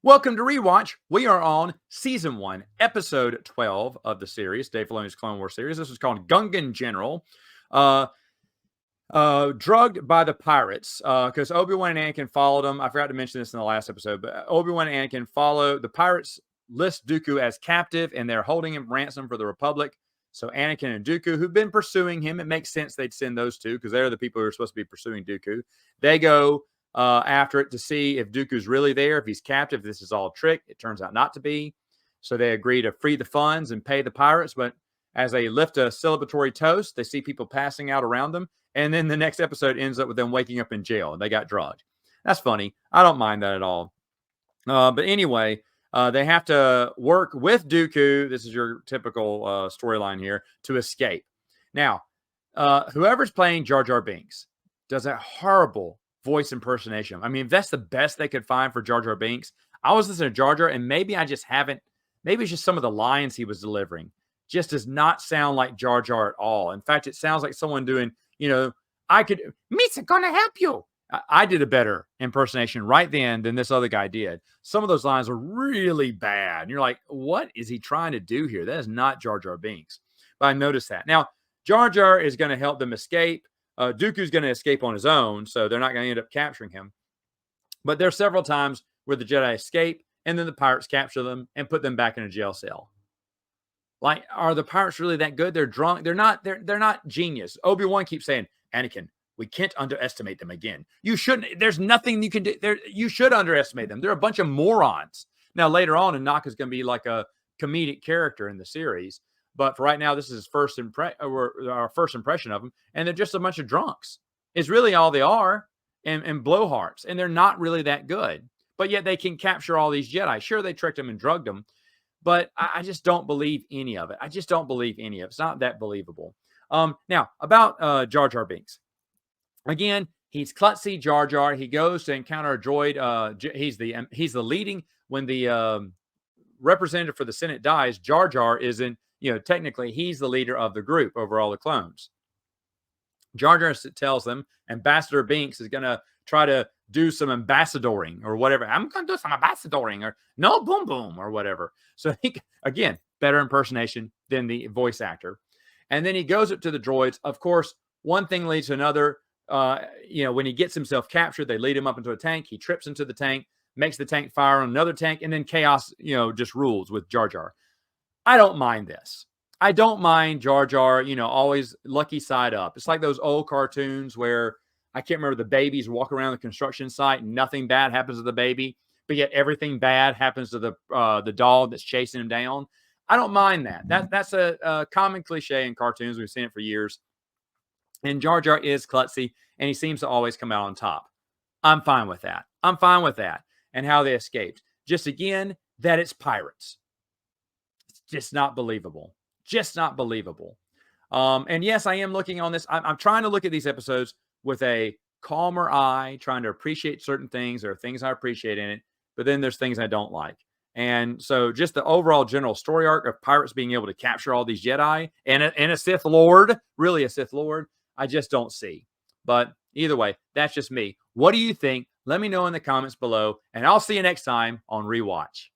Welcome to Rewatch. We are on Season 1, Episode 12 of the series, Dave Filoni's Clone Wars series. This is called Gungan General. Drugged by the pirates, because Obi-Wan and Anakin followed them. I forgot to mention this in the last episode, but Obi-Wan and Anakin follow the pirates, list Dooku as captive, and they're holding him ransom for the Republic. So Anakin and Dooku, who've been pursuing him, it makes sense they'd send those two because they're the people who are supposed to be pursuing Dooku. They go after it to see if Dooku's really there, if he's captive, if this is all a trick. It turns out not to be. So they agree to free the funds and pay the pirates. But as they lift a celebratory toast, they see people passing out around them. And then the next episode ends up with them waking up in jail and they got drugged. That's funny. I don't mind that at all. But anyway, they have to work with Dooku. This is your typical storyline here to escape. Now, whoever's playing Jar Jar Binks does a horrible voice impersonation. I mean, if that's the best they could find for Jar Jar Binks, I was listening to Jar Jar, and maybe I just haven't. Maybe it's just some of the lines he was delivering just does not sound like Jar Jar at all. In fact, it sounds like someone doing, Misa gonna help you. I did a better impersonation right then than this other guy did. Some of those lines are really bad. And you're like, what is he trying to do here? That is not Jar Jar Binks. But I noticed that. Now, Jar Jar is going to help them escape. Dooku's going to escape on his own, so they're not going to end up capturing him. But there are several times where the Jedi escape, and then the pirates capture them and put them back in a jail cell. Like, are the pirates really that good? They're drunk. They're not genius. Obi-Wan keeps saying, Anakin, we can't underestimate them again. You shouldn't. There's nothing you can do. You should underestimate them. They're a bunch of morons. Now, later on, Anaka's going to be like a comedic character in the series. But for right now, this is our first impression of them. And they're just a bunch of drunks. It's really all they are, and blowhards. And they're not really that good. But yet they can capture all these Jedi. Sure, they tricked them and drugged them. But I just don't believe any of it. I just don't believe any of it. It's not that believable. Now, about Jar Jar Binks. Again, he's klutzy Jar Jar. He goes to encounter a droid. He's the leading. When the representative for the Senate dies, Jar Jar isn't. Technically, he's the leader of the group over all the clones. Jar Jar tells them Ambassador Binks is going to try to do some ambassadoring or whatever. I'm going to do some ambassadoring or no boom boom or whatever. So, again, better impersonation than the voice actor. And then he goes up to the droids. Of course, one thing leads to another. When he gets himself captured, they lead him up into a tank. He trips into the tank, makes the tank fire on another tank, and then chaos, just rules with Jar Jar. I don't mind this. I don't mind Jar Jar, always lucky side up. It's like those old cartoons where I can't remember, the babies walk around the construction site and nothing bad happens to the baby, but yet everything bad happens to the dog that's chasing him down. I don't mind that. That's a common cliche in cartoons. We've seen it for years. And Jar Jar is klutzy, and he seems to always come out on top. I'm fine with that. And how they escaped. Just again, that it's pirates. Just not believable. And yes, I am looking on this. I'm trying to look at these episodes with a calmer eye, trying to appreciate certain things. There are things I appreciate in it, but then there's things I don't like. And so just the overall general story arc of pirates being able to capture all these Jedi and a Sith Lord, really a Sith Lord, I just don't see. But either way, that's just me. What do you think? Let me know in the comments below, and I'll see you next time on Rewatch.